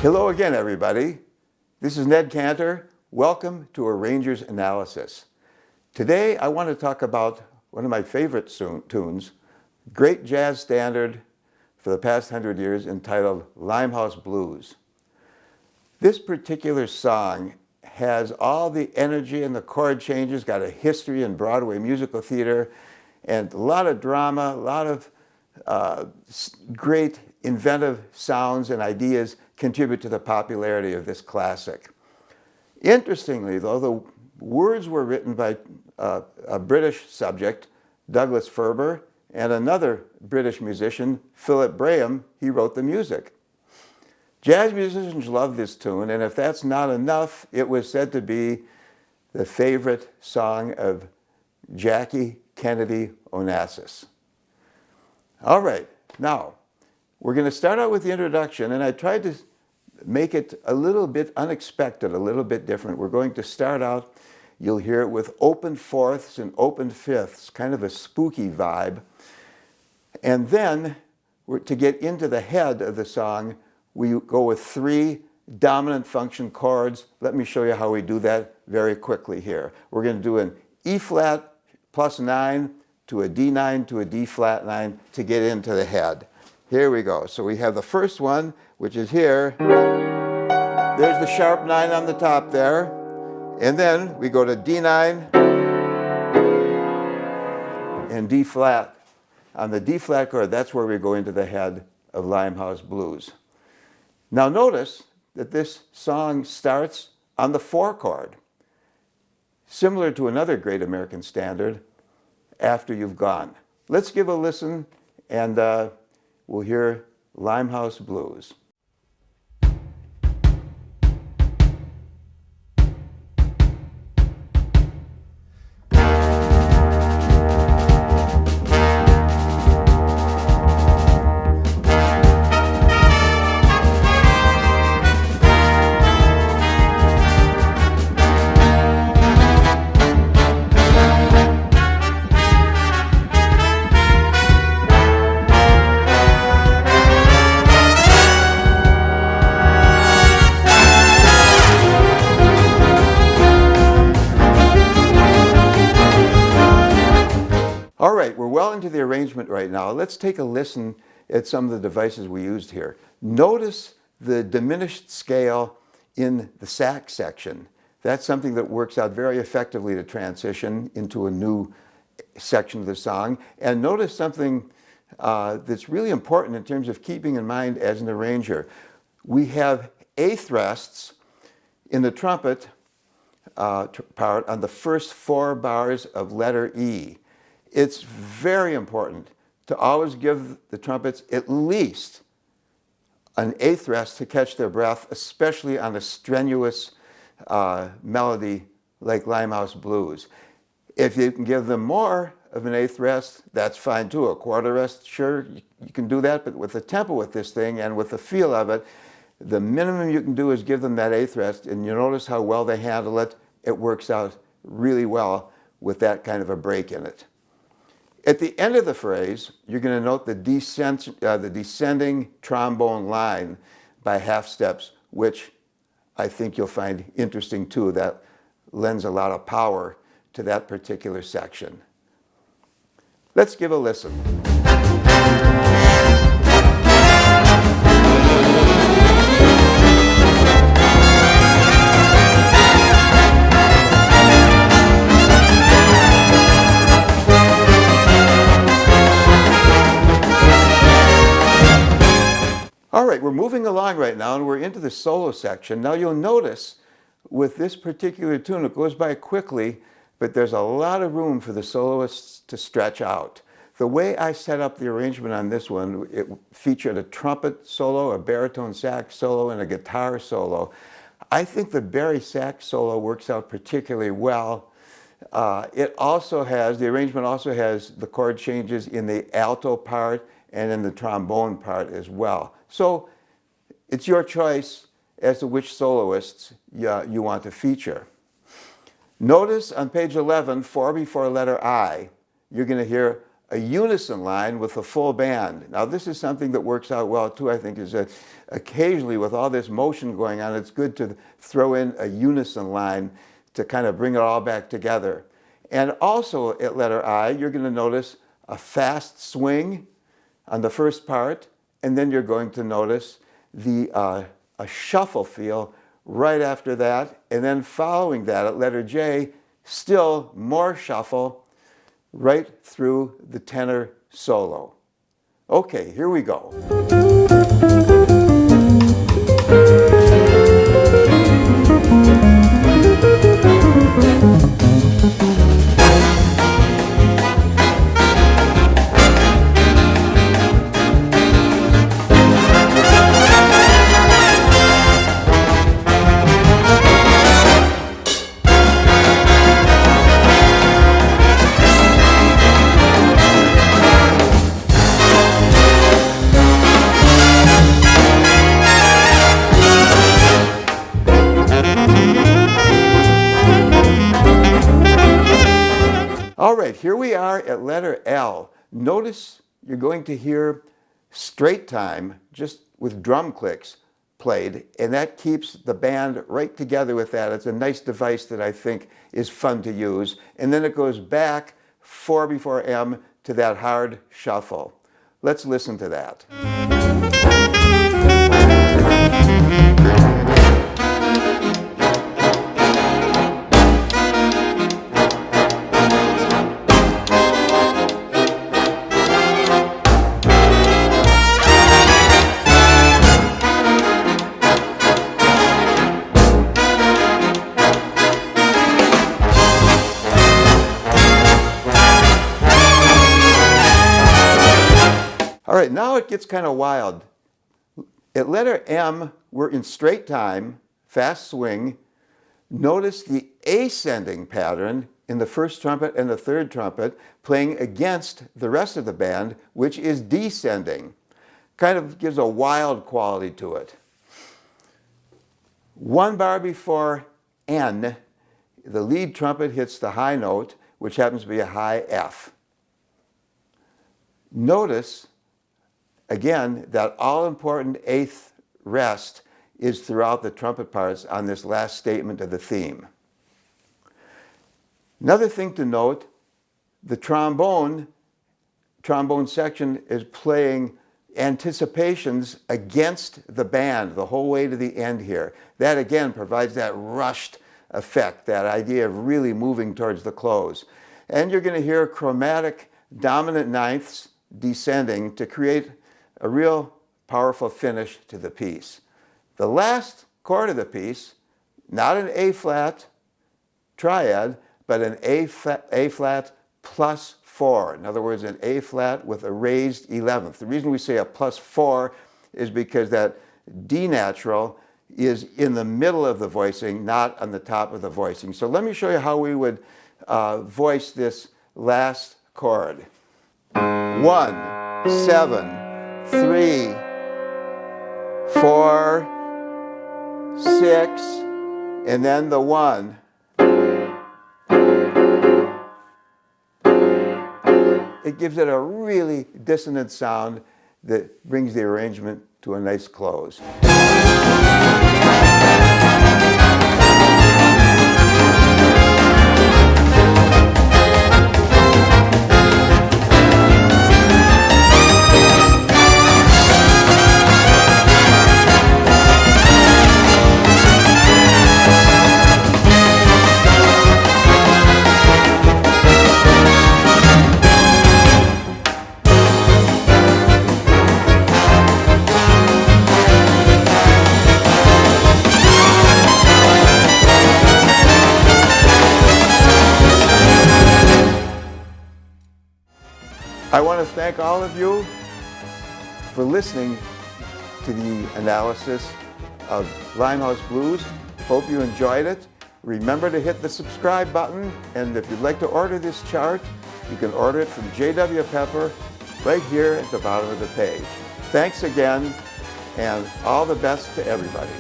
Hello again, everybody. This is Ned Kantar. Welcome to Arranger's Analysis. Today, I want to talk about one of my favorite tunes, great jazz standard for the past 100 years entitled Limehouse Blues. This particular song has all the energy and the chord changes, got a history in Broadway musical theater, and a lot of drama, a lot of great inventive sounds and ideas contribute to the popularity of this classic. Interestingly, though, the words were written by a British subject, Douglas Ferber, and another British musician, Philip Braham. He wrote the music. Jazz musicians love this tune, and if that's not enough, it was said to be the favorite song of Jackie Kennedy Onassis. All right, now, we're going to start out with the introduction, and I tried to make it a little bit unexpected, a little bit different. We're going to start out, you'll hear it with open fourths and open fifths, kind of a spooky vibe. And then, to get into the head of the song, we go with 3 dominant function chords. Let me show you how we do that very quickly here. We're going to do an E flat plus 9 to a D9 to a D flat 9 to get into the head. Here we go. So we have the first one, which is here. There's the sharp 9 on the top there. And then we go to D9 and D flat. On the D flat chord, that's where we go into the head of Limehouse Blues. Now notice that this song starts on the 4 chord, similar to another great American standard, After You've Gone. Let's give a listen, and we'll hear Limehouse Blues. All right, we're well into the arrangement right now. Let's take a listen at some of the devices we used here. Notice the diminished scale in the sax section. That's something that works out very effectively to transition into a new section of the song. And notice something that's really important in terms of keeping in mind as an arranger. We have eighth rests in the trumpet part on the first 4 bars of letter E. It's very important to always give the trumpets at least an 8th rest to catch their breath, especially on a strenuous melody like Limehouse Blues. If you can give them more of an 8th rest, that's fine too. A 1/4 rest, sure, you can do that, but with the tempo with this thing and with the feel of it, the minimum you can do is give them that 8th rest, and you notice how well they handle it. It works out really well with that kind of a break in it. At the end of the phrase, you're going to note the descending trombone line by half steps, which I think you'll find interesting too. That lends a lot of power to that particular section. Let's give a listen. All right, we're moving along right now, and we're into the solo section. Now you'll notice with this particular tune, it goes by quickly, but there's a lot of room for the soloists to stretch out. The way I set up the arrangement on this one, it featured a trumpet solo, a baritone sax solo, and a guitar solo. I think the bari sax solo works out particularly well. The arrangement also has the chord changes in the alto part and in the trombone part as well. So it's your choice as to which soloists you want to feature. Notice on page 11, 4 before letter I, you're going to hear a unison line with the full band. Now this is something that works out well too, I think, is that occasionally with all this motion going on, it's good to throw in a unison line to kind of bring it all back together. And also at letter I, you're going to notice a fast swing on the first part, and then you're going to notice a shuffle feel right after that, and then following that at letter J, still more shuffle right through the tenor solo. Okay, here we go. All right, here we are at letter L. Notice you're going to hear straight time, just with drum clicks played, and that keeps the band right together with that. It's a nice device that I think is fun to use. And then it goes back 4 before M to that hard shuffle. Let's listen to that. All right, now it gets kind of wild. At letter M, we're in straight time, fast swing. Notice the ascending pattern in the first trumpet and the third trumpet playing against the rest of the band, which is descending. Kind of gives a wild quality to it. 1 bar before N, the lead trumpet hits the high note, which happens to be a high F. Notice again, that all-important 8th rest is throughout the trumpet parts on this last statement of the theme. Another thing to note, the trombone section is playing anticipations against the band the whole way to the end here. That again provides that rushed effect, that idea of really moving towards the close. And you're going to hear chromatic dominant ninths descending to create a real powerful finish to the piece. The last chord of the piece, not an A-flat triad, but an A-flat plus 4. In other words, an A-flat with a raised 11th. The reason we say a plus 4 is because that D natural is in the middle of the voicing, not on the top of the voicing. So let me show you how we would voice this last chord. 1, 7, 3, 4, 6, and then the 1. It gives it a really dissonant sound that brings the arrangement to a nice close. I want to thank all of you for listening to the analysis of Limehouse Blues. Hope you enjoyed it. Remember to hit the subscribe button, and if you'd like to order this chart, you can order it from J.W. Pepper right here at the bottom of the page. Thanks again, and all the best to everybody.